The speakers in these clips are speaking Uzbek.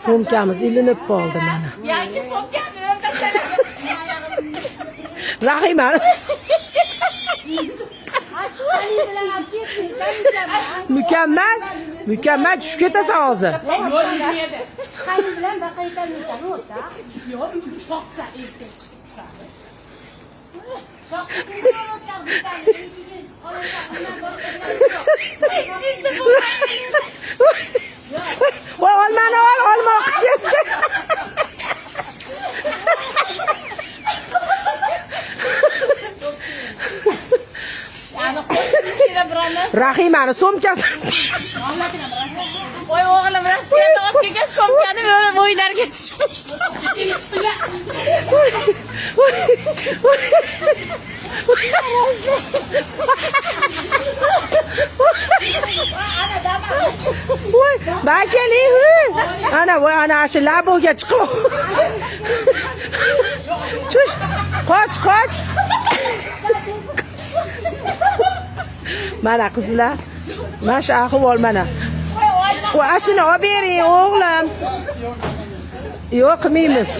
So'mkamiz ilinib qoldi mana. Yangi so'mkani o'ldirdilar. Rahima. Mukammal. Mukammal tushib ketasan hozir. Yo'q, tushmaydi. Chiqqani bilan baqaytanmisan, o'ta. Yo'q, shoqsa esib chiqib tushadi. Voy olmani ol, olma oqib ketdi. Ana qo'shniga birani. Rahimani so'mkasi. Voy o'g'lim Rossiyada olib kelgan so'mkani bo'ylarga tushmoqchi. Voy, bakeli. Ana voy ana shu laboga chiqib. Tush. Qoch. Mana qizlar. Mana shu ahvol mana. O ashini olib bering o'g'lim. Yo'q, qilmaymiz.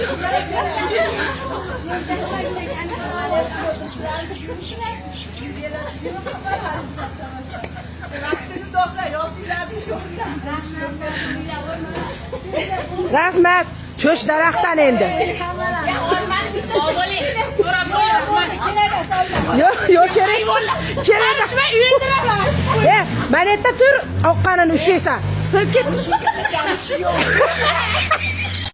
Rahmat. Cho'sh daraxtdan endi. Sog' bo'ling. So'rab qo'yaman. Yo'q, kerak. Kerak. Qarashmay uyindiraman. Mana yerda tur, oqqanini ushlaysan. Silkit.